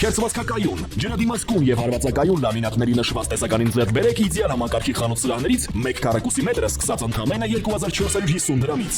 Շերտվածքակայուն, ջրադիմացկուն եւ հարվածակայուն լամինատների նշված տեսականին ձեռք բերեք իդեալ համակարգի խանութ սրահներից 1 քառակուսի մետրը սկսած ընդամենը 2450 դրամից։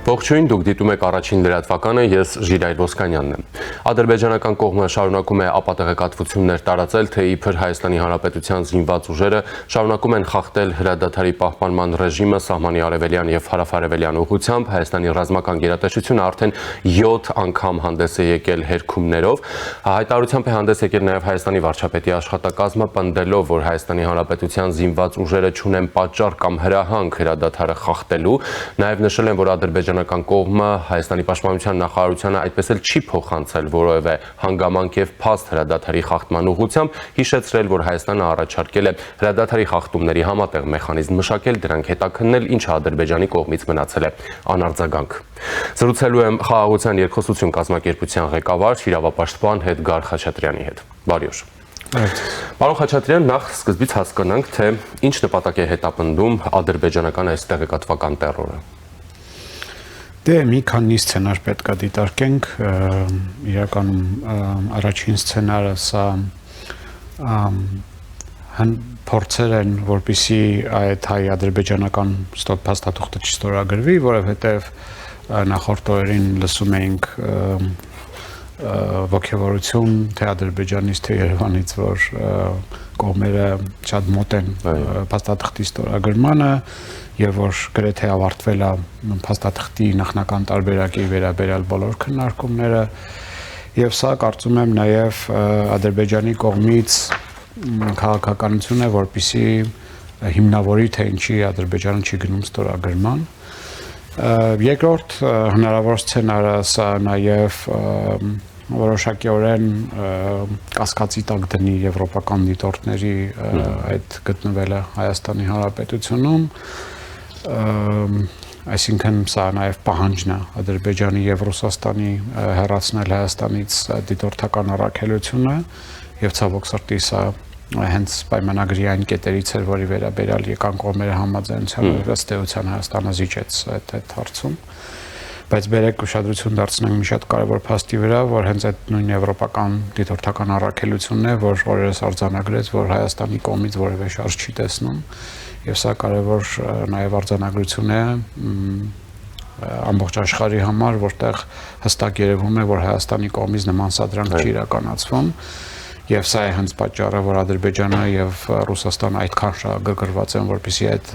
Ողջույն, դուք դիտում եք առաջին լրատվականը, ես Ժիրայր Ոսկանյանն եմ։ Ադրբեջանական կողմը շարունակում է ապատեղեկատվություններ տարածել, թե իբր Հայաստանի Հանրապետության զինված ուժերը շարունակում են խախտել հրադադարի պահպանման ռեժիմը սահմանի արևելյան եւ հարավարևելյան ուղղությամբ։ Հայաստանի ռազմական գերատեսչությունը արդեն 7 անգամ հանդես է եկել հերքումներով։ Հայտարարությամբ է հանդես եկել նաեւ Հայաստանի վարչապետի աշխատակազմը, պնդելով, որ Հայաստանի Հանրապետության զինված ուժերը չունեն պատճառ կամ հրահանգ հրադադարը խախտելու, նաեւ նշել են, որ ադրբեջանական կողմը Հայաստանի պաշտպանության նախարարությանը այդպես էլ չի փոխանցել որևէ հանգամանք եւ փաստ հրադադարի խախտման ուղղությամբ, հիշեցրել, որ Հայաստանը առաջարկել է հրադադարի խախտումների համատեղ մեխանիզմ մշակել, դրանք հետաքննել, ինչը Ադրբեջանի կողմից մնացել է անարձագանք։ Զրուցելու եմ Խաղաղության երկխոսություն կազմակերպության ղեկավար իրավապաշտպան Էդգար Խաչատրյանի հետ։ Բարի օր։ Պարոն Խաչատրյան, նախ սկզբից հասկանանք, թե ինչ նպատակ է հետապնդում ադրբեջանական այս տեղեկատվական տեռորը։ Դե մի քանի սցենար պետք է դիտարկենք, իրականում առաջին սցենարը սա փորձեր են, որպեսզի այդ հայ-ադրբեջանական փաստաթուղթը չստորագրվի, որովհետև նախորդ օրերին լսում էինք ոգևորություն թե Ադրբեջանից, թե Երևանից, որ կողմերը շատ մոտ են փաստաթղթի ստորագրմանը եւ որ գրեթե ավարտվել է փաստաթղթի նախնական տարբերակի վերաբերյալ բոլոր քննարկումները եւ սա կարծում եմ նաեւ Ադրբեջանի կողմից քաղաքականություն է, որպեսզի հիմնավորի թե ինչի Ադրբեջանը չի գնում ստորագրման։ Երկրորդ հնարավոր սցենարը սա նաեւ որոշակիորեն կասկածի տակ դնի եվրոպական դիտորդների այդ գտնվելը Հայաստանի Հանրապետությունում, այսինքն սա նաև պահանջն է Ադրբեջանի եւ Ռուսաստանի հեռացնել Հայաստանից դիտորդական առաքելությունը եւ ցավոք սրտի սա հենց պայմանագրի այն կետերից էր, որի վերաբերյալ եկան կողմերը համաձայնության ըստ էության Հայաստանը զիջեց այդ հարցում։ Բայց բերեք ուշադրություն դարձնենք մի շատ կարևոր փաստի վրա, որ հենց այդ նույն եվրոպական դիտորդական առաքելությունն է, որ օրերս արձանագրեց, որ Հայաստանի կողմից որևէ շարժ չի տեսնում, եւ սա կարևոր նաեւ արձանագրություն է ամբողջ աշխարհի համար, որտեղ հստակ երևում է, որ Հայաստանի կողմից նման սադրանք չի իրականացվում, եւ սա է հենց պատճառը, որ Ադրբեջանը եւ Ռուսաստանը այդքան շահագրգռված են, որպեսզի այդ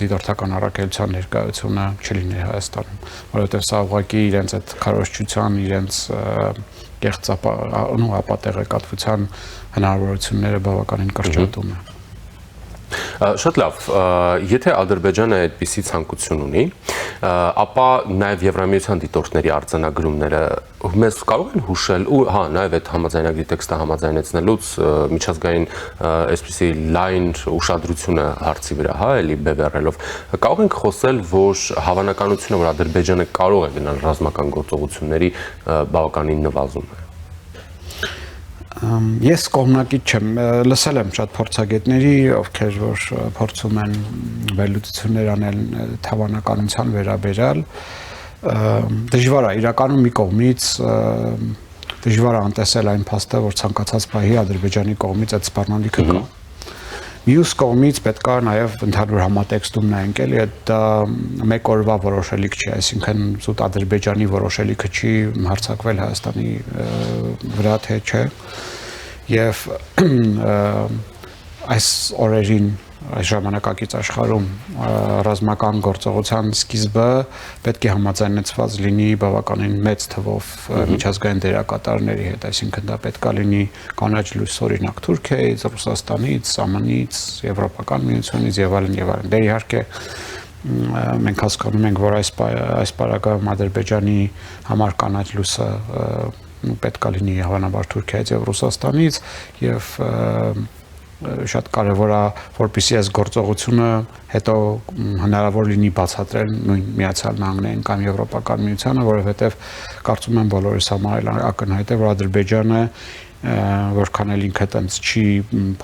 դիտորդական առաքելության ներկայությունը չլիներ Հայաստանում, որովհետեւ սա ուղղակի իրենց այդ քարոզչության, իրենց կեղծ ապատեղեկատվության հնարավորությունները բավականին կրճատում է։ Շատ լավ, եթե Ադրբեջանը այդպիսի ցանկություն ունի, ապա նաև Եվրամիության դիտորդների արձանագրումները մեզ կարող են հուշել ու նաև այդ համաձայնագրի տեքստը համաձայնեցնելուց միջազգային այսպիսի լայն ուշադրությունը հարցի վրա, էլի բևեռելով, կարող ենք խոսել, որ հավանականությունը, որ Ադրբեջանը կարող է գնալ ռազմական գործողությունների բավականին նվազում է։ Ես կողմնակից չեմ, լսել եմ շատ փորձագետների, ովքեր որ փորձում են վերլուծություններ անել հավանականության վերաբերյալ, դժվար է իրականում մի կողմից դժվար է անտեսել այն փաստը, որ ցանկացած պահի Ադրբեջանի կողմից այդ սպառնալիքը կա։ Մյուս կողմից պետք է նաև ընդհանուր համատեքստում նայենք, էլի դա մեկ օրվա որոշելիք չի, այսինքն զուտ Ադրբեջանի որոշելիքը չի հարձակվել Հայաստանի վրա, թե չէ, եւ այս օրերին այս ժամանակակից աշխարհում ռազմական գործողության սկիզբը պետք է համաձայնեցված լինի բավականին մեծ թվով միջազգային դերակատարների հետ, այսինքն դա պետք է լինի կանաչ լույս օրինակ Թուրքիայից, Ռուսաստանից, ԱՄՆ-ից, Եվրոպական միությունից եւ այլն եւ այլն։ Դե իհարկե մենք հասկանում ենք, որ այս պարագայում Ադրբեջանի համար կանաչ լույսը պետք է լինի հավանաբար Թուրքիայից եւ Ռուսաստանից եւ շատ կարևոր է, որպեսզի այս գործողությունը հետո հնարավոր լինի բացատրել նույն Միացյալ Նահանգներին կամ Եվրոպական միությանը, որովհետև կարծում եմ բոլորիս համար ակնհայտ է, որ Ադրբեջանը որքան էլ ինքը տենց չի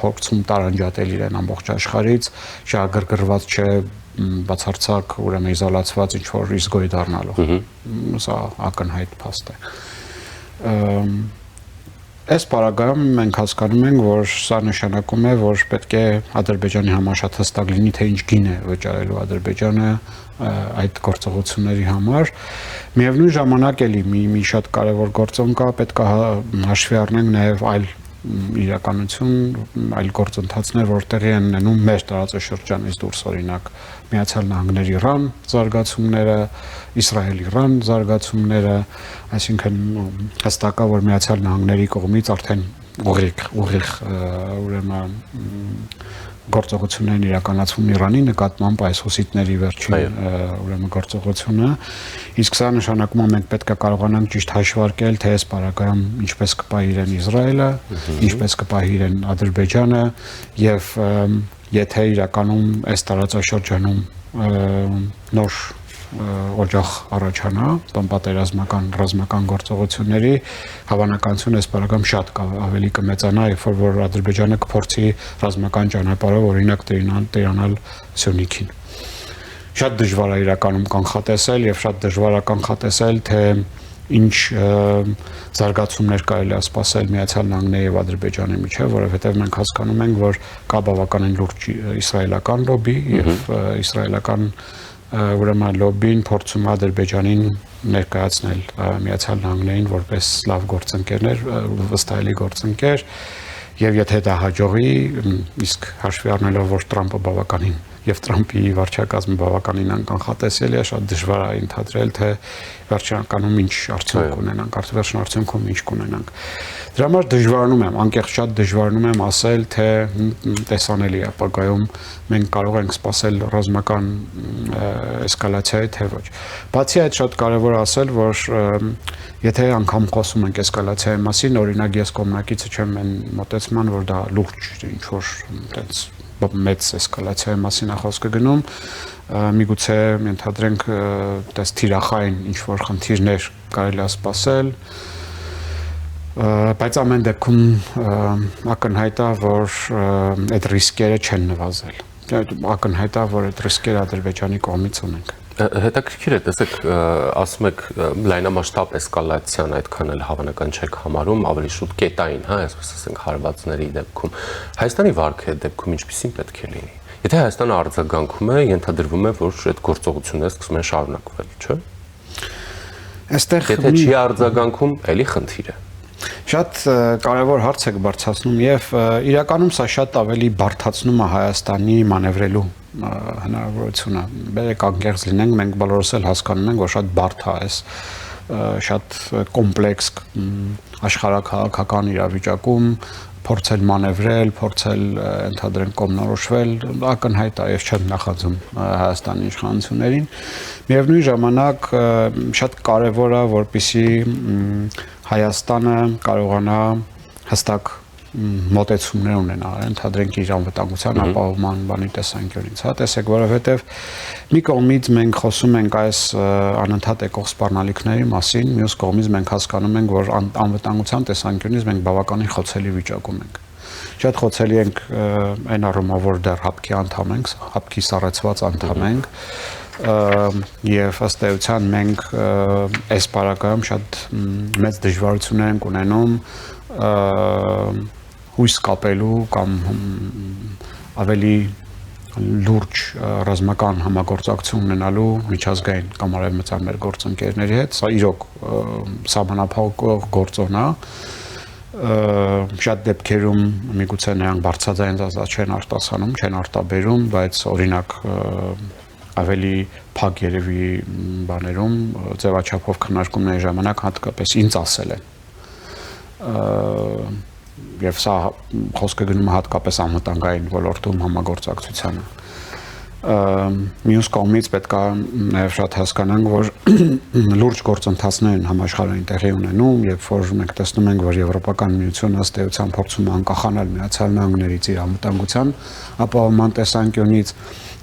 փորձում տարանջատել իրեն ամբողջ աշխարհից, շահագրգռված չէ բացարձակ ուրեմն իզոլացված ինչ որ ռիսկոյ դառնալու։ Սա ակնհայտ փաստ է։ Այս պարագայում մենք հասկանում ենք, որ սա նշանակում է, որ պետք է Ադրբեջանի համար շատ հստակ լինի, թե ինչ գին է վճարելու Ադրբեջանը այդ գործողությունների համար։ Միևնույն ժամանակ էլի մի շատ կարևոր գործոն կա, պետք է հաշվի առնենք նաև այլ իրականություն, այլ գործընթացներ, որ տեղի են ունենում մեր տարածաշրջանից դուրս, օրինակ Միացյալ Նահանգների Իրան զարգացումները, Իսրայել-Իրան զարգացումները, այսինքն հստակ է, որ Միացյալ Նահանգների կողմից արդեն ուղիղ ուրեմն գործողություններն իրականացվում Իրանի նկատմամբ այս հուսիտների վերջին ուրեմն գործողությունը, իսկ սա նշանակում է մենք պետք է կարողանանք ճիշտ հաշվարկել, թե այս պարագայում ինչպես կպահի իրեն Իսրայելը, ինչպես կպահի իրեն Ադրբեջանը եւ եթե իրականում այս տարածաշրջանում նոր օջախ առաջանա պատերազմական ռազմական գործողությունների հավանականությունը այս բaragam շատ ավելի կմեծանա, երբ որ Ադրբեջանը կփորձի ռազմական ճանապարհով օրինակ տերանալ Սյունիքին։ Շատ դժվար է իրականում կանխատեսել եւ շատ դժվար է կանխատեսել, թե ինչ զարգացումներ կարելի է սպասել Միացյալ Նահանգների եւ Ադրբեջանի միջեւ, որովհետեւ մենք հասկանում ենք, որ կա բավականին լուրջ իսրայելական լոբի եւ իսրայելական ուրեմն լոբին փորձում է Ադրբեջանին ներկայացնել Միացյալ Նահանգներին որպես լավ գործընկերներ, վստահելի գործընկեր, եւ եթե դա հաջողի, իսկ հաշվի առնելով, որ Տրամպը բավականին եւ Տրամպի վարչակազմը բավականին անկանխատեսելի է, շատ դժվար է ենթադրել, թե վերջնականում ինչ արդյունք ունենանք, վերջին արդյունքում ինչ կունենանք։ Դրա համար դժվարանում եմ, անկեղծ շատ դժվարանում եմ ասել, թե տեսանելի է ապագայում մենք կարող ենք սպասել ռազմական էսկալացիայի, թե ոչ։ Բացի այդ շատ կարևոր է ասել, որ եթե անգամ խոսում ենք էսկալացիայի մասին, օրինակ ես կողմնակիցը չեմ այն մոտեցման, որ դա լուրջ ինչ որ այդպես մեծ էսկալացիայի մասին է խոսքը գնում, միգուցե ենթադրենք այդպես թիրախային ինչ որ խնդիրներ կարելի է սպասել, բայց ամեն դեպքում ակնհայտ է, որ այդ ռիսկերը չեն նվազել։ Ակնհայտ է, որ այդ ռիսկերը Ադրբեջանի կողմից ունենք։ Հետաքրքիր է, տեսեք, ասում եք լայնամասշտաբ էսկալացիան այդքան էլ հավանական չեք համարում, ավելի շուտ կետային, հա, այսպես ասենք հարվածների դեպքում։ Հայաստանի վարքը այդ դեպքում ինչպիսին պետք է լինի։ Եթե Հայաստանը արձագանքում է, ենթադրվում է, որ այդ գործողությունները սկսում են շարունակվել, չէ՞։ Այստեղ եթե չի արձագանքում, էլի խնդիր է։ Շատ կարևոր հարց եք բարձրացնում եւ իրականում սա շատ ավելի բարդացնում է Հայաստանի մանևրելու հնարավորությունը։ Բերեք անկեղծ լինենք, մենք բոլորս էլ հասկանում ենք, որ շատ բարդ է այս շատ կոմպլեքս աշխարհաքաղաքական իրավիճակում փորձել մանևրել, փորձել ընդհանրեն կողմնորոշվել, ակնհայտ է եւ չեմ նախաձում Հայաստանի իշխանություններին։ Միևնույն ժամանակ շատ կարևոր է, որպեսզի Հայաստանը կարողանա հստակ մոտեցումներ ունենա, ընդհանրենք իր անվտանգության ապահովման բանի տեսանկյունից, հա, տեսեք, որովհետև մի կողմից մենք խոսում ենք այս անընդհատ եկող սպառնալիքների մասին, մյուս կողմից մենք հասկանում ենք, որ անվտանգության տեսանկյունից մենք բավականին խոցելի վիճակում ենք։ Շատ խոցելի ենք այն առումով, որ դեռ ՀԱՊԿ-ի անդամ ենք, ՀԱՊԿ-ի սառեցված անդամ ենք, եւ ըստ էության մենք այս պարագայում շատ մեծ դժվարություններ ենք ունենում հույս կապելու կամ ավելի լուրջ ռազմական համագործակցություն ունենալու միջազգային կամ արևմտյան մեր գործընկերների հետ, սա իրոք սահմանափակող գործոն է, շատ դեպքերում միգուցե նրանք բարձրաձայն չեն արտասանում, չեն արտաբերում, բայց օրինակ ավելի փակ երևի բաներում ձևաչափով քննարկումների ժամանակ հատկապես ինձ ասել են եւ սա խոսքը գնում է հատկապես անվտանգային ոլորտում համագործակցությանը մյուս կողմից պետք է նաեւ շատ հասկանանք, որ լուրջ գործընթացներ են համաշխարհային տեղի ունենում, երբ որ մենք տեսնում ենք, որ Եվրոպական միությունը ըստ էության փորձում է անկախանալ Միացյալ Նահանգներից իր անվտանգության ապահովման տեսանկյունից,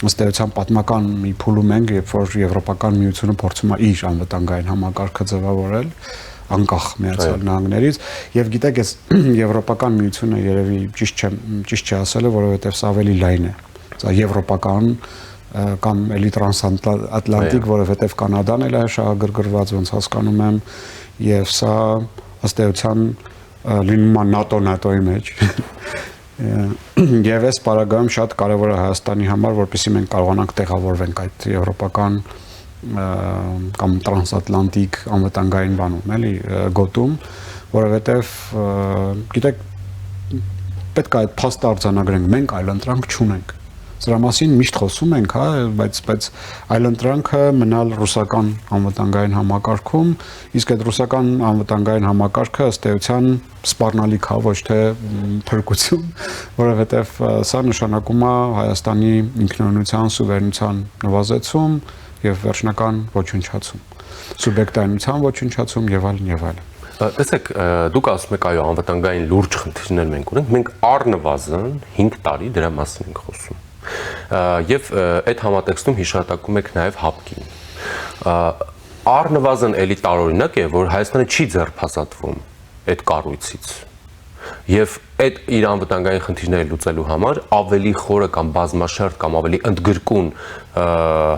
ըստ էության պատմական մի փուլում ենք, երբ որ Եվրոպական միությունը փորձում է իր անվտանգային համակարգը ձևավորել անկախ Միացյալ Նահանգներից եւ գիտեք, այս Եվրոպական միությունը երևի ճիշտ չի ասելը, որովհետեւ սա ավելի լայն է։ Սա եվրոպական կամ էլի տրանսատլանտիկ, որովհետև Կանադան էլ է շահագրգռված, ոնց հասկանում եմ, եւ սա ըստ էության լինում է NATO-ի մեջ։ Եվ այս պարագայում շատ կարևոր է Հայաստանի համար, որպեսզի մենք կարողանանք տեղավորվենք այդ եվրոպական կամ տրանսատլանտիկ անվտանգային բանում, էլի գոտում, որովհետև գիտեք պետք է այդ փաստը արձանագրենք, մենք այլընտրանք չունենք։ Սրա մասին միշտ խոսում ենք, հա, բայց այլընտրանքը մնալ ռուսական անվտանգային համակարգում, իսկ այդ ռուսական անվտանգային համակարգը ըստ էության սպառնալիք է, ոչ թե փրկություն, որովհետև սա նշանակում է Հայաստանի ինքնիշխանության, սուվերենության նվազեցում եւ վերջնական ոչնչացում, սուբյեկտայնության ոչնչացում եւ այլն եւ այլն։ Տեսեք, դուք ասում եք, այո, անվտանգային լուրջ խնդիրներ մենք ունենք, մենք առնվազն 5 տարի դրա մասին ենք խոսում։ Եվ այդ համատեքստում հիշատակում եք նաև ՀԱՊԿ-ին։ Առնվազն էլի տարօրինակ է, որ Հայաստանը չի ձեռնփաստվում այդ կառույցից։ Եվ այդ իր անվտանգային խնդիրները լուծելու համար ավելի խորը կամ բազմաշերտ կամ ավելի ընդգրկուն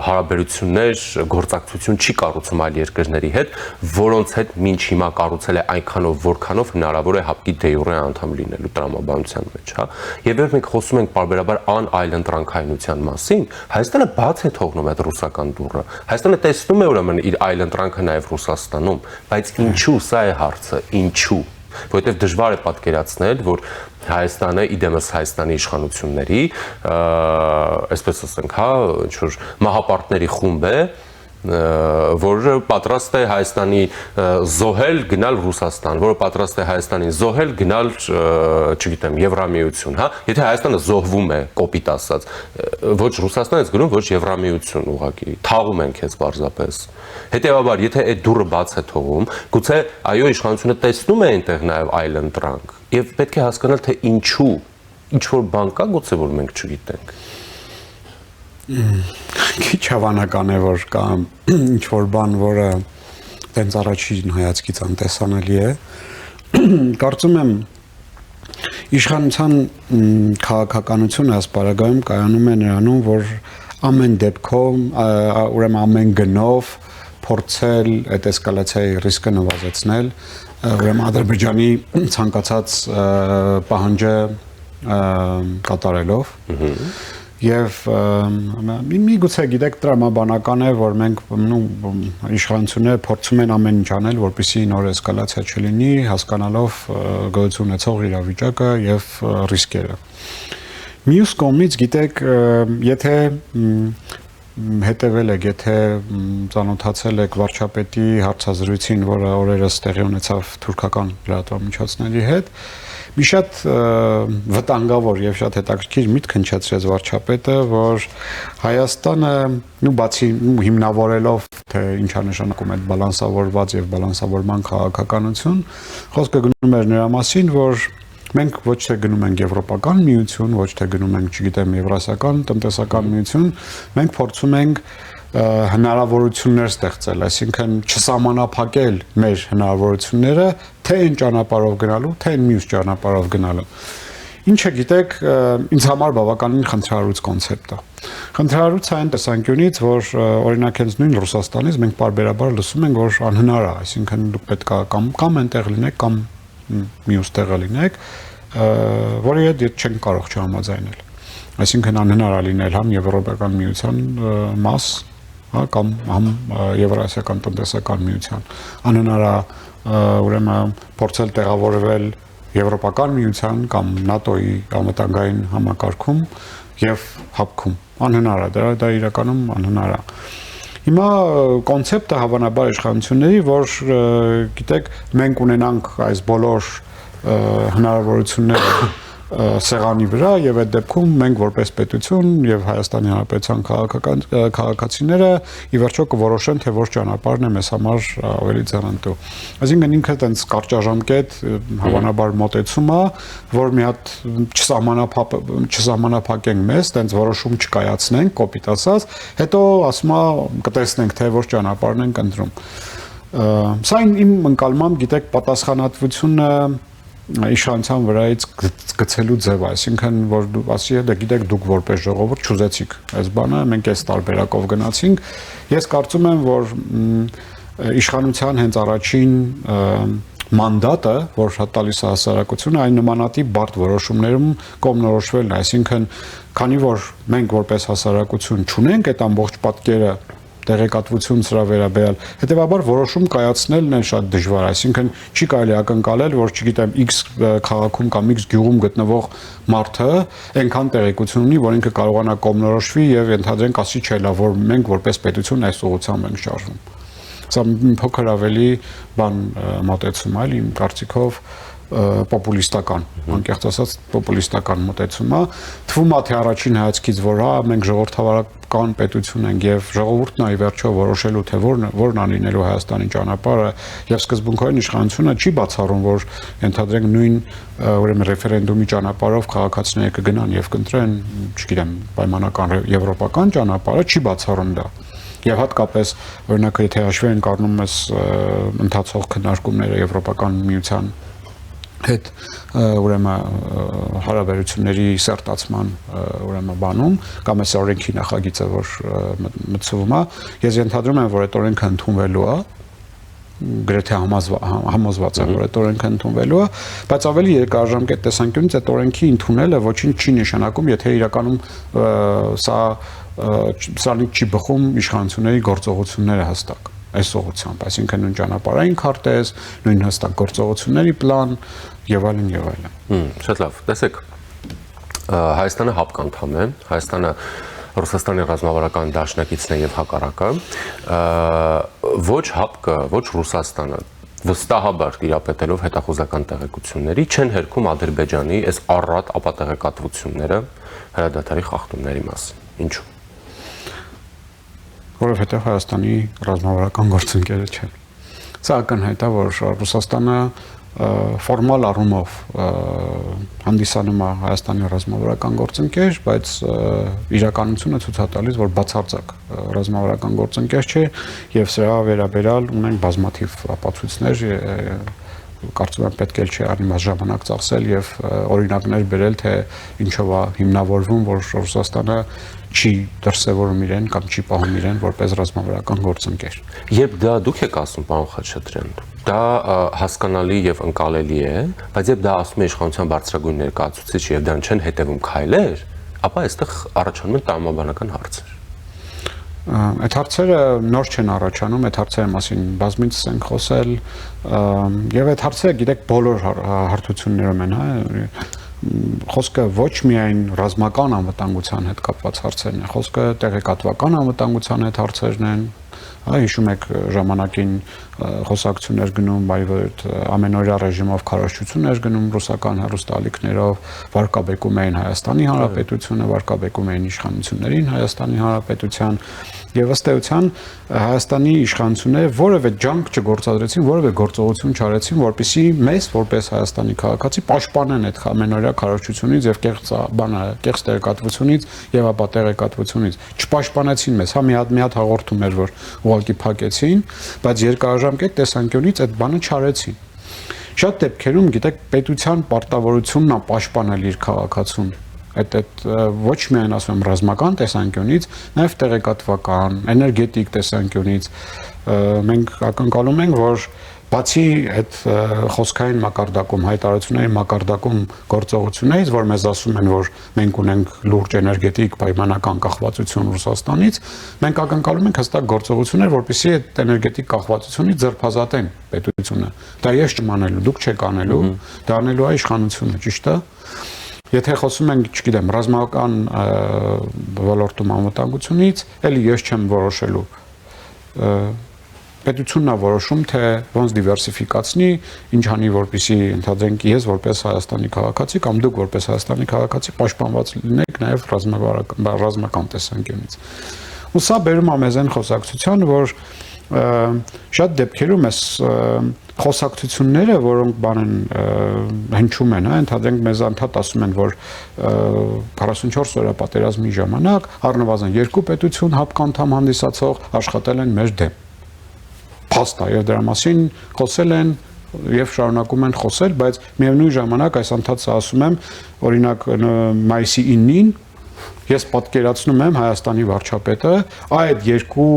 հարաբերություններ, գործակցություն չի կառուցում այլ երկրների հետ, որոնց հետ մինչ հիմա կառուցել է այնքանով, որքանով հնարավոր է ՀԱՊԿ-ի դեյուրե անդամ լինելու տրամաբանության մեջ, հա։ Եվ երբ մենք խոսում ենք պարբերաբար այլընտրանքայնության մասին, Հայաստանը բաց է թողնում այդ ռուսական դուռը։ Հայաստանը տեսնում է ուրեմն իր այլընտրանքը նաև Ռուսաստանում, բայց ինչու, սա է հարցը, ինչու։ Որովհետև դժվար է պատկերացնել, որ Հայաստանը իդեմս Հայաստանի իշխանությունների, այսպես ասենք, հա, ինչ-որ մահապարտների խումբ է, որը պատրաստ է Հայաստանի զոհել գնալ Ռուսաստան, որը պատրաստ է Հայաստանին զոհել գնալ, չգիտեմ, Եվրամիություն, հա, եթե Հայաստանը զոհվում է, կոպիտ ասած, ոչ Ռուսաստանից գնում, ոչ Եվրամիություն ուղղակի, թաղում են քեզ պարզապես։ Հետևաբար, եթե այդ դուռը բաց է թողում, գուցե այո իշխանությունը տեսնում է այնտեղ նաև այլընտրանք, եւ պետք է հասկանալ, թե ինչու, ինչ որ բան կա, գուցե որ մենք չգիտենք։ Քիչ հավանական է, որ կա ինչ-որ բան, որը տենց առաջին հայացքից անտեսանելի է։ Կարծում եմ իշխանության քաղաքականությունը ասպարագայում կայանում է նրանում, որ ամեն դեպքում, ուրեմն ամեն գնով փորձել այդ էսկալացիայի ռիսկը նվազեցնել, ուրեմն Ադրբեջանի ցանկացած պահանջը կատարելով Եվ միգուցե գիտեք տրամաբանական է, որ մենք իշխանությունները փորձում են ամեն ինչ անել, որպեսզի նոր էսկալացիա չլինի, հասկանալով գոյություն ունեցող իրավիճակը եւ ռիսկերը։ Մյուս կողմից գիտեք, եթե հետևել եք, եթե ծանոթացել եք վարչապետի հարցազրույցին, որը օրերս տեղի ունեցավ թուրքական լրատվամիջոցների հետ, մի շատ վտանգավոր եւ շատ հետաքրքիր միտք հնչեցրեց վարչապետը, որ Հայաստանը բացի հիմնավորելով թե ինչա նշանակում այդ բալանսավորված եւ բալանսավորման քաղաքականություն, խոսքը գնում էր նրա մասին, որ մենք ոչ թե գնում ենք եվրոպական միություն, ոչ թե գնում ենք, չգիտեմ, եվրասիական տնտեսական միություն, մենք փորձում ենք հնարավորություններ ստեղծել, այսինքն չսահմանափակել մեր հնարավորությունները թե այն ճանապարհով գնալու, թե այն մյուս ճանապարհով գնալու։ Ինչը գիտեք, ինձ համար բավականին խնդրահարույց կոնցեպտ է։ Խնդրահարույց այն տեսանկյունից, որ օրինակ հենց նույն Ռուսաստանից մենք պարբերաբար լսում ենք, որ անհնար է, այսինքն դուք պետք է կամ այնտեղ լինեք, կամ մյուս տեղը լինեք, որի հետ չենք կարող չհամաձայնել։ Այսինքն անհնար է լինել համ Եվրոպական միության մաս, կամ համ Եվրասիական տնտեսական միության, անհնար է ուրեմն փորձել տեղավորվել Եվրոպական միության կամ ՆԱՏՕ-ի անվտանգային համակարգում եւ ՀԱՊԿ-ում, անհնար է, դա իրականում անհնար է։ Հիմա կոնցեպտը հավանաբար իշխանությունների, որ գիտեք, մենք ունենանք այս բոլոր հնարավորությունները սեղանի վրա եւ այդ դեպքում մենք որպես պետություն եւ Հայաստանի Հանրապետության քաղաքացիները ի վերջո կորոշեն թե որ ճանապարհն է մեզ համար ավելի ձեռնտու։ Այսինքն ինքը տենց կարճաժամկետ հավանաբար մոտեցում է, որ մի հատ չսահմանափակենք մեզ, տենց որոշում չկայացնենք, կոպիտ ասած, հետո ասում է կտեսնենք թե որ ճանապարհն ենք ընտրում։ Սա իմ ընկալմամբ գիտեք պատասխանատվությունը իշխանության վրայից գցելու ձև, այսինքն որ դու ասի է, դե գիտեք դուք որպես ժողովուրդ չուզեցիք այս բանը, մենք այս տարբերակով գնացինք։ Ես կարծում եմ, որ իշխանության հենց առաջին մանդատը, որ շատ տալիս է հասարակությունը, այն նմանատիպ բարդ որոշումներում կողմնորոշվելն է, այսինքն քանի որ մենք որպես հասարակություն չունենք այդ ամբողջ պատկերը տեղեկատվություն սրա վերաբերյալ, հետեւաբար որոշում կայացնելն է շատ դժվար, այսինքն չի կարելի ակնկալել, որ չգիտեմ X քաղաքում կամ X գյուղում գտնվող մարդը այնքան տեղեկություն ունի, որ ինքը կարողանա կողմնորոշվի եւ ընդհանրենք ասի չէ, լավ, որ մենք որպես պետություն այս ուղղությամբ ենք շարժվում։ Սա փոքր ավելի մոտեցում է, իմ կարծիքով պոպուլիստական, անկեղծ ասած պոպուլիստական մոտեցում է։ Թվում է թե առաջին հայացքից որ հա մենք ժողովրդավարական պետություն ենք եւ ժողովուրդն է ի վերջո որոշելու թե որն է լինելու Հայաստանի ճանապարհը եւ սկզբունքորեն իշխանությունը չի բացառում որ ընդհանրենք նույն ուրեմն ռեֆերենդումի ճանապարհով քաղաքացիները կգնան եւ կընտրեն, չգիտեմ, պայմանական եվրոպական ճանապարհը չի բացառում դա։ Եվ հատկապես օրինակ եթե հաշվի ենք առնում այս ընթացող քննարկումները Եվրոպական միության հետ ուրեմն հարաբերությունների սերտացման ուրեմն բանում կամ այս օրենքի նախագիծը որ մտցվում է, ես ենթադրում եմ որ այդ օրենքը ընդունվելու է գրեթե համոզված եմ որ այդ օրենքը ընդունվելու է, բայց ավելի երկարաժամկետ տեսանկյունից այդ օրենքի ընդունելը ոչինչ չի նշանակում, եթե իրականում սրանից չի բխում իշխանությունների գործողությունները հստակ այս ուղղությամբ, այսինքն նույն ճանապարհային քարտեզ, նույն հստակ գործողությունների պլան եւ այլն եւ այլն։ Շատ լավ, տեսեք, Հայաստանը ՀԱՊԿ անդամ է, Հայաստանը Ռուսաստանի ռազմավարական դաշնակիցն է եւ հակառակը, ոչ ՀԱՊԿ-ը, ոչ Ռուսաստանը վստահաբար տիրապետելով հետախուզական տեղեկությունների չեն հերքում Ադրբեջանի այս առատ ապատեղեկատվությունները հրադադարի խախտումների մասին։ Ինչու՞։ Որովհետև Հայաստանի ռազմավարական գործընկերը չէ։ Սա ակնհայտ է, որ Ռուսաստանը ֆորմալ առումով հանդիսանում է Հայաստանի ռազմավարական գործընկեր, բայց իրականությունը ցույց է տալիս, որ բացարձակ ռազմավարական գործընկեր չէ եւ սրա վերաբերյալ ունենք բազմաթիվ ապացույցներ, կարծում եմ պետք է չէ անիմաստ ժամանակ ծախսել եւ օրինակներ բերել, թե ինչով է հիմնավորվում, որ Ռուսաստանը չի դրսևորում իրեն կամ չի պահում իրեն որպես ռազմավարական գործընկեր։ Երբ դա դուք եք ասում, պարոն Խաչատրյան, դա հասկանալի եւ ընկալելի է, բայց երբ դա ասում է իշխանության բարձրագույն ներկայացուցիչ եւ դրան չեն հետևում քայլեր, ապա այստեղ առաջանում են տրամաբանական հարցեր։ Այդ հարցերը նոր չեն առաջանում, այդ հարցերի մասին բազմիցս ենք խոսել եւ այդ հարցերը գիտեք բոլոր հարթություններում են, հա, խոսքը ոչ միայն ռազմական անվտանգության հետ կապված հարցերն են, խոսքը տեղեկատվական անվտանգության հետ հարցերն են, հիշում եք ժամանակին խոսակցություններ գնում, բայց ամենօրյա ռեժիմով քարոզչություն էր գնում ռուսական հեռուստաալիքներով, վարկաբեկում էին Հայաստանի Հանրապետությունը, վարկաբեկում էին իշխանություններին Հայաստանի Հանրապետության եւ ըստ էության Հայաստանի իշխանությունները որևէ ջանք չգործադրեցին, որևէ գործողություն չարեցին, որպեսզի մեզ որպես Հայաստանի քաղաքացի պաշտպանեն այդ ամենօրյա քարոզչությունից եւ կեղծ տեղեկատվությունից եւ ապա տեղեկատվությունից։ Չպաշտպանեցին մեզ, հա մի հատ հաղորդում էր, որ ուղղակի փակեցին, բայց երկարաժամկետ տեսանկյունից այդ բանը չարեցին։ Շատ դեպքերում, գիտեք, պետության պարտավորությունն է պաշտպանել իր քաղաքացուն։ Այդ ոչ միայն ասում եմ ռազմական տեսանկյունից, նաև տեղեկատվական, էներգետիկ տեսանկյունից մենք ակնկալում ենք, որ բացի այդ խոսքային մակարդակում, հայտարարությունների մակարդակում գործողություններից, որ մեզ ասում են, որ մենք ունենք լուրջ էներգետիկ պայմանական կախվածություն Ռուսաստանից, մենք ակնկալում ենք հստակ գործողություններ, որպեսզի այդ էներգետիկ կախվածությունից ձերբազատեն պետությունը։ Դա ես չեմ անելու, դուք չեք անելու, դա անելու է իշխանությունը, ճիշտ է։ Եթե խոսում ենք, չգիտեմ, ռազմական ոլորտում անվտանգությունից, էլի ես չեմ որոշելու։ Պետությունն է որոշում, թե ոնց դիվերսիֆիկացնի, ինչ անի, որպեսզի ընդհանրենք ես որպես Հայաստանի քաղաքացի կամ դուք որպես Հայաստանի քաղաքացի պաշտպանված լինեք նաև ռազմական տեսանկյունից։ Ու սա բերում է մեզ այն խոսակցության, որ շատ դեպքերում էս խոսակցությունները, որոնք բանեն հնչում են, հա, ընդհանրենք մեզ անդադ ասում են, որ 44 օրյա պատերազմի ժամանակ առնվազն երկու պետություն ՀԱՊԿ անդամ հանդիսացող աշխատել են մեր դեմ։ Փաստ է, եւ դրա մասին խոսել են եւ շարունակում են խոսել, բայց միևնույն ժամանակ այս ընթացը ասում եմ, օրինակ մայիսի 9-ին ես պատկերացնում եմ Հայաստանի վարչապետը այդ երկու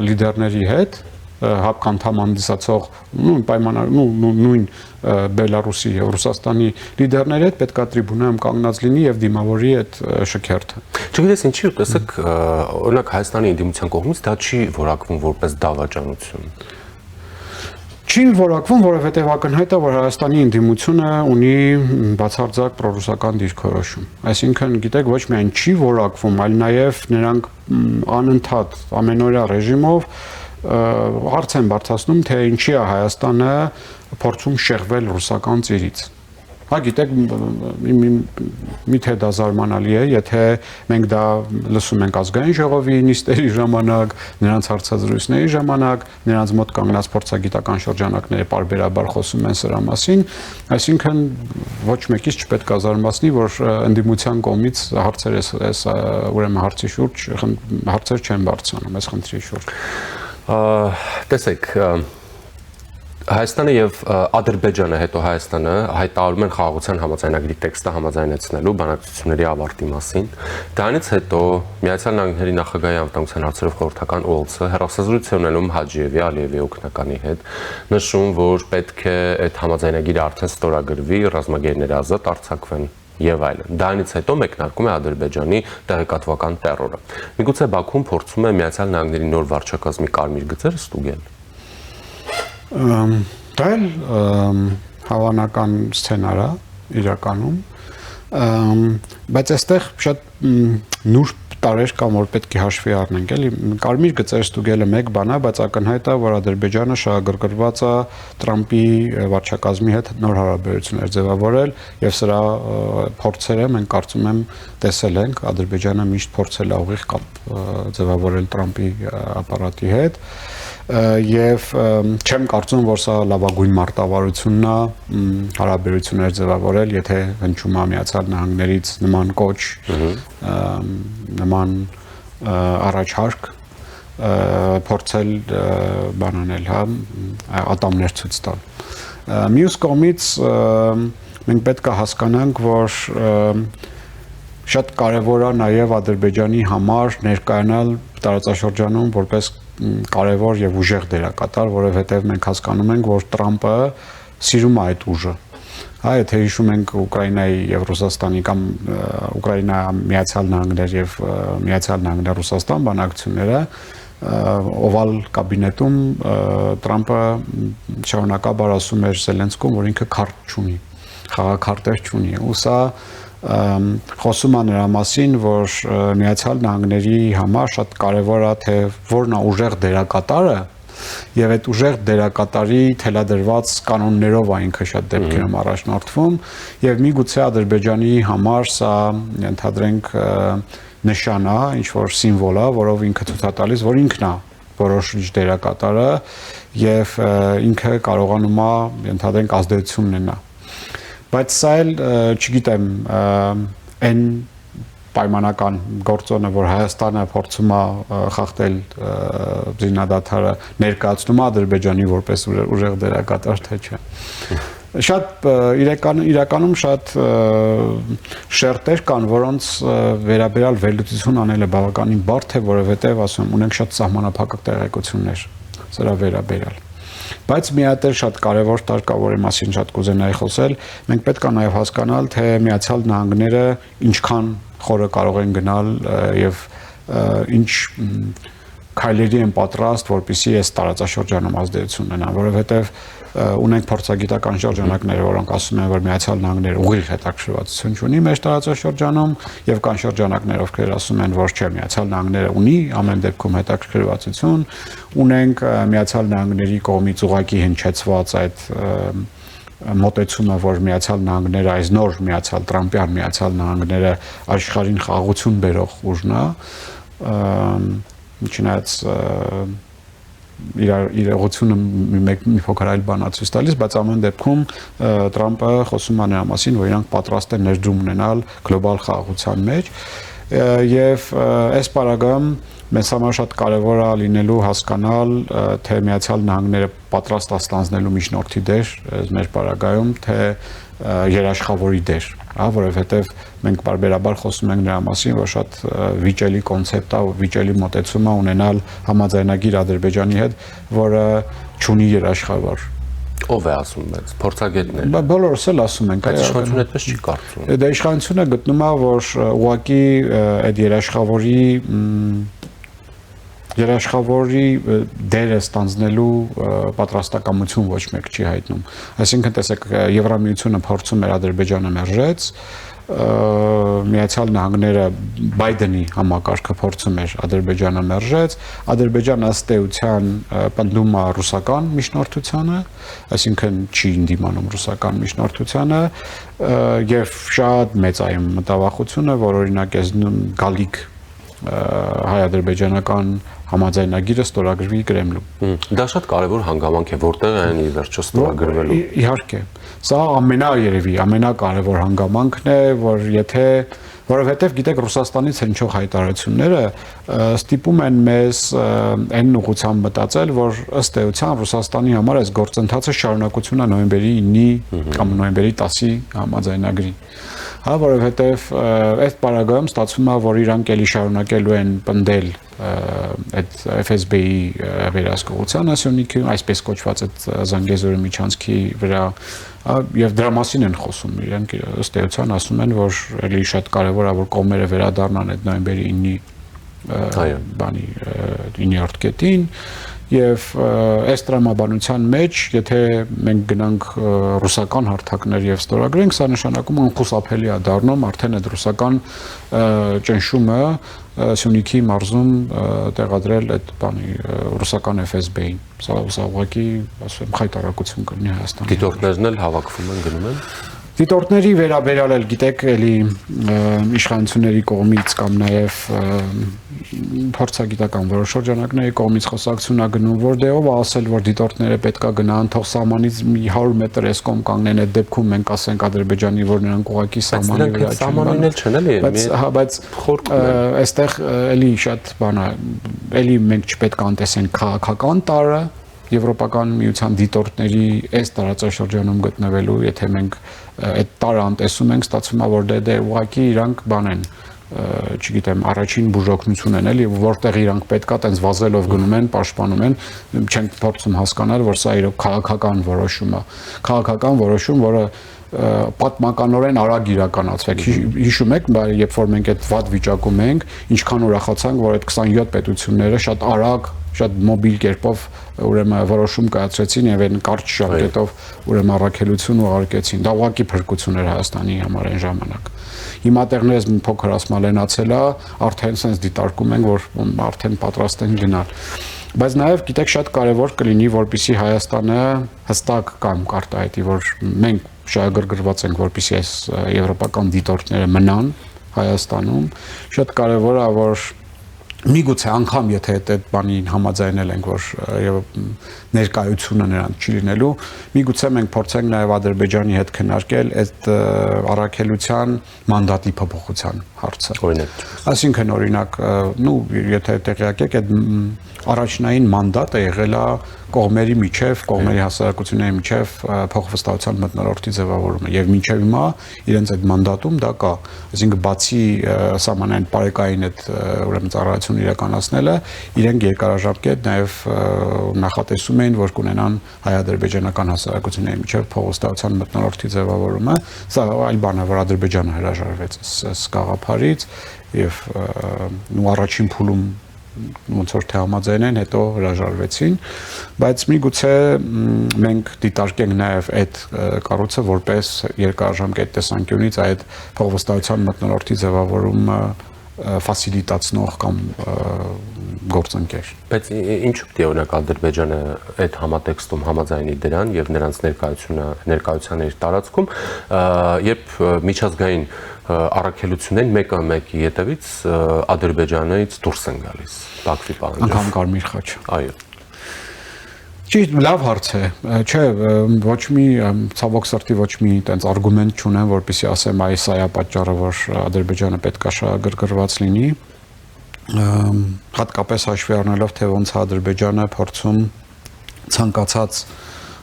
լիդերների հետ հապկանդամ հանդիսացող նույն Բելարուսի եւ Ռուսաստանի լիդերների հետ պետքա տրիբունայում կանգնած լինի եւ դիմավորի այդ շքերթը։ Չգիտես ինչի ու տեսեք, օրինակ Հայաստանի ընդդիմության կողմից դա չի որակվում որպես դավաճանություն։ Չի որակվում, որովհետև ակնհայտ է, որ Հայաստանի ընդդիմությունը ունի բացարձակ պրոռուսական դիրքորոշում։ Այսինքն, գիտեք, ոչ միայն չի որակվում, այլ նաև նրանք անընդհատ ամենօրյա ռեժիմով հարց են բարձրացնում, թե ինչի է Հայաստանը փորձում շեղվել ռուսական ծիրից։ Հա գիտեք, միթե դա զարմանալի է, եթե մենք դա լսում ենք ազգային ժողովի նիստերի ժամանակ, նրանց հարցազրույցների ժամանակ, նրանց մոտ կանգնած փորձագիտական շրջանակները պարբերաբար խոսում են սրա մասին, այսինքն ոչ մեկից չպետք է զարմացնի, որ ընդդիմության կողմից հարցեր ուրեմն հարցի շուրջ հարցեր չեն բարձրանում այս խնդրի շուրջ։ Տեսեք, Հայաստանը եւ Ադրբեջանը հետո Հայաստանը հայտարարում են խաղաղության համաձայնագրի տեքստը համաձայնեցնելու բանակցությունների ավարտի մասին։ Դրանից հետո Միացյալ Նահանգների նախագահի անվտանգության հարցերով խորհրդական Օլցը հեռախոսազրույց է ունենում Հաջիևի, Ալիևի օգնականի հետ, նշում, որ պետք է այդ համաձայնագիրը արդեն ստորագրվի, ռազմագերիները ազատ արձակվեն եւ այլն։ Դրանից հետո մեկնարկում է Ադրբեջանի տեղեկատվական տերորը։ Միգուցե Բաքուն փորձում է Միացյալ Նահանգների նոր վարչակազմի կարմիր գծերը ստուգել։ Դա էլ հավանական սցենար է իրականում, բայց այստեղ շատ նուրբ տարեր կան, որ պետք է հաշվի առնենք, էլի կարմիր գծեր ստուգելը մեկ բան է, բայց ակնհայտ է, որ Ադրբեջանը շահագրգռված է Տրամպի վարչակազմի հետ նոր հարաբերություններ ձևավորել եւ սրա փորձերը մենք կարծում եմ տեսել ենք, Ադրբեջանը միշտ փորձել է ուղիղ կապ ձևավորել Տրամպի ապարատի հետ եւ չեմ կարծում, որ սա լավագույն մարտավարությունն է հարաբերություններ ձևավորել, եթե հնչում է Միացյալ Նահանգներից նման կոչ, նման առաջարկ փորձել բանանել, հա, ատամներ ցույց տալ։ Մյուս կողմից մենք պետք է հասկանանք, որ շատ կարևոր է նաև Ադրբեջանի համար ներկայանալ տարածաշրջանում որպես կարևոր եւ ուժեղ դերակատար, որովհետեւ մենք հասկանում ենք, որ Տրամպը սիրում է այդ ուժը։ Հա, եթե հիշում ենք Ուկրաինայի եւ Ռուսաստանի կամ Ուկրաինա Միացյալ Նահանգներ եւ Միացյալ Նահանգներ Ռուսաստան բանակցությունները, օվալ կաբինետում Տրամպը շարունակաբար ասում էր Զելենսկուն, որ ինքը քարտ չունի, խաղաքարտեր չունի, ու սա խոսում է նրա մասին, որ Միացյալ Նահանգների համար շատ կարևոր է, թե որն է ուժեղ դերակատարը եւ այդ ուժեղ դերակատարի թելադրված կանոններով է ինքը շատ դեպքերում առաջնորդվում եւ միգուցե Ադրբեջանի համար սա ընդհանրենք նշան է, ինչ որ սիմվոլ է, որով ինքը ցույց է տալիս, որ ինքն է որոշիչ դերակատարը եւ ինքը կարողանում է ընդհանրենք ազդեցություն ունենա։ Բայց սա էլ չգիտեմ այն պայմանական գործոնը, որ Հայաստանը փորձում է խախտել զինադադարը, ներկայացնում է Ադրբեջանի որպես ուժեղ դերակատար, թե չէ։ Շատ իրականում շատ շերտեր կան, որոնց վերաբերյալ վերլուծություն անելը բավականին բարդ է, որովհետև ասում եմ, ունենք շատ սահմանափակող տեղեկություններ սրա վերաբերյալ։ Բայց մի հատ էլ շատ կարևոր տար կա, որի մասին շատ կուզենայի խոսել, մենք պետք է նաև հասկանալ, թե Միացյալ Նահանգները ինչքան խորը կարող են գնալ եւ ինչ քայլերի են պատրաստ, որպեսզի այս տարածաշրջանում ազդեցություն ունենան, որովհետեւ ունենք փորձագիտական շրջանակներ, որոնք ասում են, որ Միացյալ Նահանգները ուղիղ հետաքրքրվածություն ունի մեր տարածաշրջանում, եւ կան շրջանակներ, ովքեր ասում են, որ չէ, Միացյալ Նահանգները ունի ամեն դեպքում հետաքրքրվածություն, ունենք Միացյալ Նահանգների կողմից ուղղակի հնչեցված այդ մոտեցումը, որ Միացյալ Նահանգները այս նոր Միացյալ Տրամպյան Միացյալ Նահանգները աշխարհին խաղաղություն բերող ուժն է, չնայած իրողությունը մի փոքր այլ բան է ցույց տալիս, բայց ամեն դեպքում Տրամպը խոսում է նրա մասին, որ իրանք պատրաստ են ներդրում ունենալ գլոբալ խաղաղության մեջ եւ այս պարագայում մեզ համար շատ կարևոր է լինելու հասկանալ, թե Միացյալ Նահանգները պատրաստ է ստանձնելու միջնորդի դեր մեր պարագայում, թե երաշխավորի դեր, որովհետև մենք բարբերաբար խոսում ենք նրա մասին, որ շատ վիճելի կոնցեպտ է, վիճելի մոտեցում է ունենալ համաձայնագիր Ադրբեջանի հետ, որը չունի երաշխավոր։ Ով է ասում մեծ փորձագետներ։ Բոլորս էլ ասում ենք, բայց իշխանությունը այդպես չի կարծում։ Դա իշխանությունը գտնում է, որ ուղղակի այդ երաշխավորի դերը ստանձնելու պատրաստակամություն ոչ մեկ չի հայտնում։ Այսինքն տեսեք, Եվրամիությունը փորձում էր Ադրբեջանը մերժեց, Միացյալ Նահանգները Բայդենի համակարգը փորձում էր Ադրբեջանը մերժեց, Ադրբեջանը ըստ էության պնդում է ռուսական միջնորդությանը, այսինքն չի ընդդիմանում ռուսական միջնորդությանը, եւ շատ մեծ է մտավախությունը, որ օրինակ այս գալիք հայ-ադրբեջանական համաձայնագիրը ստորագրվի Կրեմլում։ Դա շատ կարևոր հանգամանք է, որտեղ այն ի վերջո ստորագրվելու։ Իհարկե, սա երևի ամենակարևոր հանգամանքն է, որ եթե որովհետև գիտեք Ռուսաստանից հնչող հայտարարությունները ստիպում են մեզ այն ուղղությամբ մտածել, որ ըստ էության Ռուսաստանի համար այս գործընթացը շարունակություն է նոյեմբերի 9-ի կամ նոյեմբերի 10-ի համաձայնագրի։ Որովհետև այդ պարագայում ստացվում է, որ իրանք էլի շարունակելու են պնդել այդ FSB-ի վերահսկողության ասյունիքի, այսպես կոչված այդ Զանգեզուրի միջանցքի վրա եւ դրա մասին են խոսում։ Իրենք ըստ էության ասում են, որ էլի շատ կարեւոր է, որ կողմերը վերադառնան այդ նոյեմբերի 9-ի բանի 9-րդ կետին եւ այս տրամաբանության մեջ, եթե մենք գնանք ռուսական հարթակներ եւ ստորագրենք, սա նշանակում է անխուսափելի է դառնում արդեն այդ ռուսական ճնշումը Սյունիքի մարզում տեղադրել այդ բանի ռուսական FSB-ին։ Սա ուղղակի, ասում եմ, խայտարակություն կլինի Հայաստանի։ Դիտորդներն էլ հավաքվում են գնում են։ Դիտորդների վերաբերյալ էլ գիտեք, էլի իշխանությունների կողմից կամ նաև փորձագիտական որոշ շրջանակների կողմից խոսակցություն է գնում, որ դե ով է ասել, որ դիտորդները պետքա գնան, թող սահմանից 100 մետր էս կողմ կանգնեն, այդ դեպքում մենք ասենք Ադրբեջանի, որ նրանք ուղղակի սահմանի վրա չեն, էլի, բայց այստեղ էլի շատ բան է, էլի մենք չպետք է անտեսենք քաղաքական տարը Եվրոպական միության դիտորդների այս տարածաշրջանում գտնվելու, եթե մենք այդ տարը անտեսում ենք, ստացվում է, որ դե ուղղակի իրանք բան են, չգիտեմ, առաջին բուժօգնություն են, էլի, որտեղ իրանք պետքա տենց վազելով գնում են, պաշտպանում են, չենք փորձում հասկանալ, որ սա իրոք քաղաքական որոշում է, քաղաքական որոշում, որը պատմականորեն արագ իրականացվեք։ Հիշում եք, երբ որ մենք այդ վատ վիճակում ենք, ինչքան ուրախացանք, որ այդ 27 պետությունները շատ արագ, շատ մոբիլ կերպով ուրեմն որոշում կայացրեցին եւ այն կարճ ժամկետով ուրեմն առաքելություն ուղարկեցին։ Դա ուղղակի փրկություն էր Հայաստանի համար այն ժամանակ։ Հիմա տեղներս մի փոքր ասմալենացել է, արդեն sense դիտարկում ենք, որ արդեն պատրաստ են գնալ։ Բայց նաև գիտեք շատ կարևոր կլինի, որպեսզի Հայաստանը հստակ կամ կարտահայտի, որ մենք շահագրգռված ենք, որպեսզի այս եվրոպական դիտորդները մնան Հայաստանում, շատ կարևոր է, որ միգուցե անգամ եթե այդ բանին համաձայնել ենք, որ ներկայությունը նրանց չի լինելու, միգուցե մենք փորձենք նաև Ադրբեջանի հետ քննարկել այդ առաքելության մանդատի փոփոխության հարցը։ Օրինակ, այսինքն օրինակ, եթե տեղյակ եք, այդ առաջնային մանդատը եղել է կողմերի միջև, կողմերի հասարակությունների միջև փոխվստահության մթնոլորտի ձևավորումը եւ մինչեւ հիմա իրենց այդ մանդատում դա կա, այսինքն բացի սահմանային բարեկային այդ ուրեմն ծառայություն իրականացնելը, իրենք երկարաժամկետ նաեւ նախատեսում էին, որ կունենան հայ-ադրբեջանական հասարակությունների միջև փոխվստահության մթնոլորտի ձևավորումը, սա այլ բան է, որ Ադրբեջանը հրաժարվեց այս գաղափարից եւ առաջին փուլում ոնց որ թե համաձայնեն, հետո հրաժարվեցին, բայց միգուցե մենք դիտարկենք նաև այդ կառույցը որպես երկարաժամկետ տեսանկյունից այդ փոխվստահության մթնոլորտի ձևավորումը ֆասիլիտացնող կամ գործընկեր։ Բայց ինչու՞ պետք է օրինակ Ադրբեջանը այդ համատեքստում համաձայնի դրան եւ նրանց ներկայության իր տարածքում, երբ միջազգային առաքելություններին մեկի հետևից Ադրբեջանից դուրս են գալիս Բաքվի պահանջով։ Անգամ Կարմիր խաչ։ Այո։ Ճիշտ, լավ հարց է, չէ, ոչ մի ցավոք սրտի ոչ մի տենց արգումենտ չունեմ, որպեսզի ասեմ, այ սա է պատճառը, որ Ադրբեջանը պետք է շահագրգռված լինի։ հատկապես հաշվի առնելով թե ոնց Ադրբեջանը փորձում ցանկացած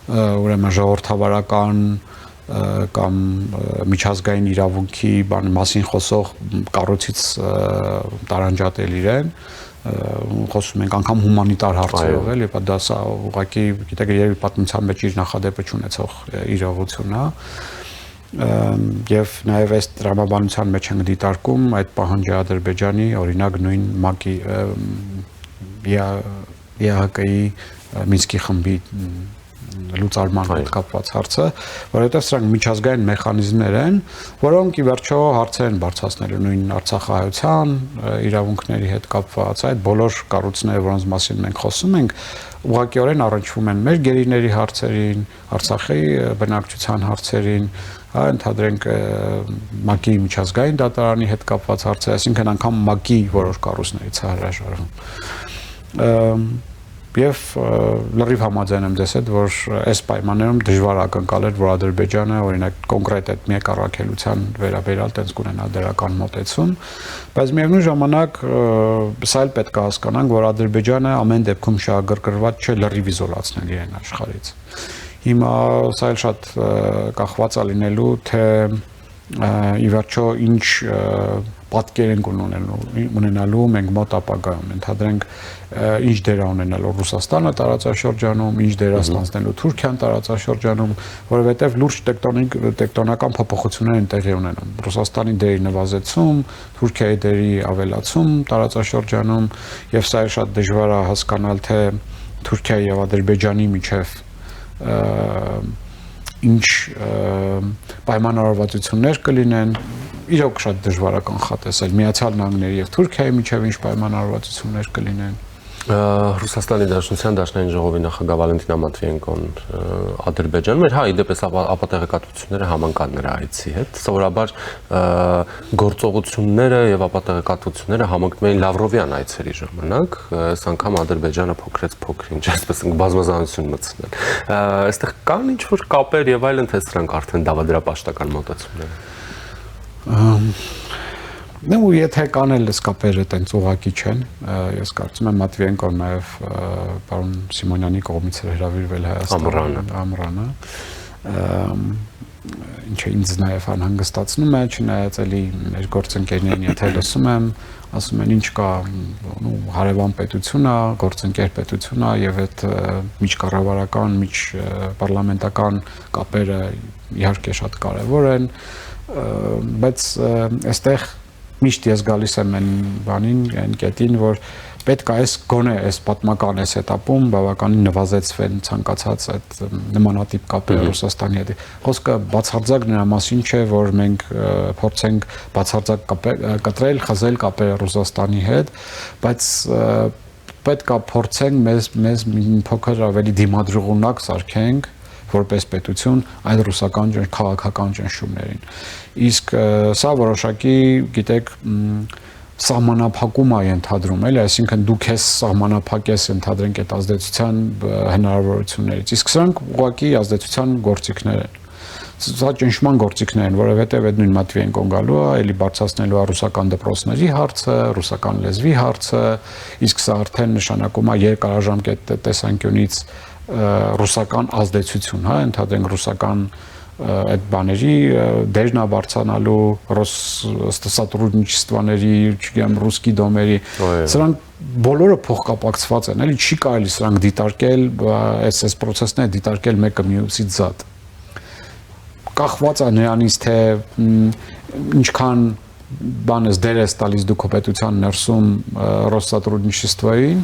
ուրեմն ժողովրդավարական կամ միջազգային իրավունքի բան մասին խոսող կառույցից տարանջատել իրեն խոսում ենք անգամ հումանիտար հարցերով էլ եւ դա սա ուղղակի գիտեք երևի պատմության մեջ իր նախադեպը չունեցող իրողություն է եւ նաեւ այս տրամաբանության մեջ ենք դիտարկում այդ պահանջը Ադրբեջանի օրինակ նույն ՄԱԿ-ի ԵԱՀԿ-ի Մինսկի խմբի լուծարման հետ կապված հարցը, որովհետև սրանք միջազգային մեխանիզմներ են, որոնք ի վերջո հարցեր են բարձրացնելու նույն Արցախահայության իրավունքների հետ կապված, այդ բոլոր կառույցները, որոնց մասին մենք խոսում ենք, ուղղակիորեն առնչվում են մեր գերիների հարցերին, Արցախի բնակչության հարցերին, ընդհանրենք ՄԱԿ-ի միջազգային դատարանի հետ կապված հարցեր, այսինքն անգամ ՄԱԿ-ի որոշ կառույցներից է հրաժարվում։ Եվ լրիվ համաձայն եմ ձեզ հետ, որ այս պայմաններում դժվար ակնկալել, որ Ադրբեջանը օրինակ կոնկրետ այդ մի կառաքելության վերաբերյալ տենց կունենա դրական մոտեցում, բայց միևնույն ժամանակ սա էլ պետք է հասկանանք, որ Ադրբեջանը ամեն դեպքում շահագրգռված չէ լրիվ իզոլացնել իրեն աշխարհից։ Հիմա սա էլ շատ կախված է լինելու, թե ի վերջո ինչ պատկեր ենք ունենալու մենք մոտ ապագայում, ընդհանրենք ինչ դեր ունենալու Ռուսաստանը տարածաշրջանում, ինչ դեր ստանձնելու Թուրքիան տարածաշրջանում, որովհետև լուրջ տեկտոնական փոփոխություններ են տեղի ունենում։ Ռուսաստանի դերի նվազեցում, Թուրքիայի դերի ավելացում տարածաշրջանում, եւ սա է շատ դժվար է հասկանալ, թե Թուրքիայի եւ Ադրբեջանի միջև ինչ պայմանավորվածություններ կլինեն, իրոք շատ դժվար է կանխատեսել Միացյալ Նահանգների եւ Թուրքիայի միջև ինչ պայմանավորվածություններ կլինեն։ Ռուսաստանի Դաշնության Դաշնային ժողովի նախագահ Վալենտինա Մատվիենկոն Ադրբեջանում էր, հա, իդեպ ապատեղեկատվությունները համընկան նրա այցի հետ։ Սովորաբար գործողությունները եւ ապատեղեկատվությունները համընկնում էին Լավրովյան այցերի ժամանակ, այս անգամ Ադրբեջանը փոքրեց, այսպես ենք բազմազանություն մտցնել։ Այստեղ կան ինչ-որ կապեր եւ այլն, թե սրանք արդեն դավադրապաշտական մոտեցումներ են։ Նույն եթե կանել իսկապես այտենց ուղակի չեն, ես կարծում եմ Մատվիենկոն նաև պարոն Սիմոնյանի կողմից հրավիրվել Հայաստան ամռանը, ինչը ինձ նաև անհանգստացնում է, չնայած էլի մեր գործընկերներին եթե լսում եմ, ասում են ինչ կա, հարևան պետություն է, գործընկեր պետություն է եւ այդ միջկառավարական, միջպարլամենտական կապերը իհարկե շատ կարեւոր են, բայց այստեղ միշտ ես գալիս եմ այն բանին, այն կետին, որ պետք է այս գոնե այս պատմական այս этаպում բավականին նվազեցվեն ցանկացած այդ նմանատիպ կապեր Ռուսաստանի հետ։ Խոսքը բացարձակ նրա մասին չէ, որ մենք փորձենք բացարձակ կտրել, խզել կապերը Ռուսաստանի հետ, բայց պետք է փորձենք մեզ փոքր ավելի դիմադրողունակ սարքենք որպես պետություն այդ ռուսական քաղաքական ճնշումներին։ Իսկ սա որոշակի, գիտեք, սահմանափակում է ընդհանրում, էլի, այսինքն դու քեզ սահմանափակես ընդհանրենք այդ ազդեցության հնարավորություններից։ Իսկ սրանք ուղղակի ազդեցության գործիքներ են։ Սա ճնշման գործիքներ են, որովհետև այդ նույն Մատվիենկոն գալու է, էլի բարձրացնելու է ռուսական դպրոցների հարցը, ռուսական լեզվի հարցը, իսկ սա արդեն նշանակում է երկարաժամկետ տեսանկյունից ռուսական ազդեցություն, հա, ընդհանրենք ռուսական այդ բաների դերն է բարձրանալու сотрудничествоների, չգիտեմ, ռուսկի դոմերի, սրանք բոլորը փոխկապակցված են, էլի չի կարելի սրանք դիտարկել, այս process-ները դիտարկել մեկը մյուսից զատ։ Կախված է նրանից, թե ինչքան բանես դեր ես տալիս դու քո պետության ներսում Ռոսսատրուդնիչեստվային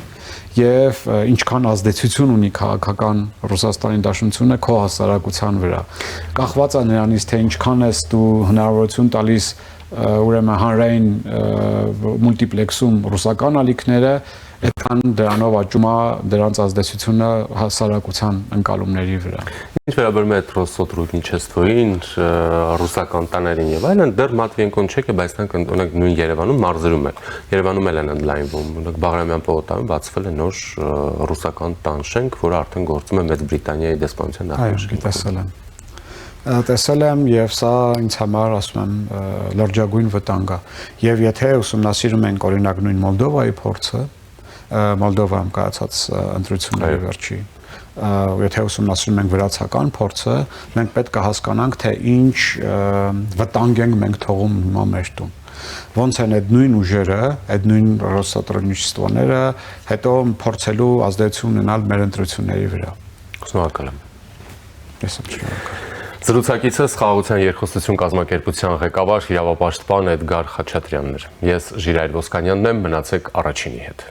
եւ ինչքան ազդեցություն ունի քաղաքական Ռուսաստանի Դաշնությունը քո հասարակության վրա։ Կախված է նրանից, թե ինչքան ես դու հնարավորություն տալիս ուրեմն հանրային մուլտիպլեքսում ռուսական ալիքները, այդքան դրանով աճում է դրանց ազդեցությունը հասարակության ընկալումների վրա։ Ինչ վերաբերում է Ռոսսոտրուդնիչեստվոյին, ռուսական տաներին եւ այլն, դեռ Մատվիենկոն չեկե, բայց նրանք նույն Երևանում մարզերում են։ Երևանում էլ են ընդլայնվում։ Օրինակ Բաղրամյան պողոտայում բացվել է նոր ռուսական տան շենք, որը արդեն գործում է Մեծ Բրիտանիայի դեսպանության նախագահ։ Այո, տեսել եմ։ Տեսել եմ եւ սա ինձ համար ասում եմ լրջագույն վտանգ է եւ եթե ուսումնասիրում ենք օրինակ նույն Մոլդովայի փորձը Մոլդովայում կայացած ընտրությունների վերջի եթե ուսումնասիրում ենք վրացական փորձը մենք պետք է հասկանանք թե ինչ վտանգ ենք մենք թողում հիմա մեր տուն ոնց են այդ նույն ուժերը այդ նույն ռոսատրոնիչստվաները հետո փորձելու ազդեցություն ունենալ մեր ընտրությունների վրա Շնորհակալ եմ Ես եմ շնորհակալ Զրուցակիցս Խաղաղության երկխոսություն կազմակերպության ղեկավար իրավապաշտպան Էդգար Խաչատրյանն էր։ Ես Ժիրայր Ոսկանյանն եմ, մնացեք առաջինի հետ։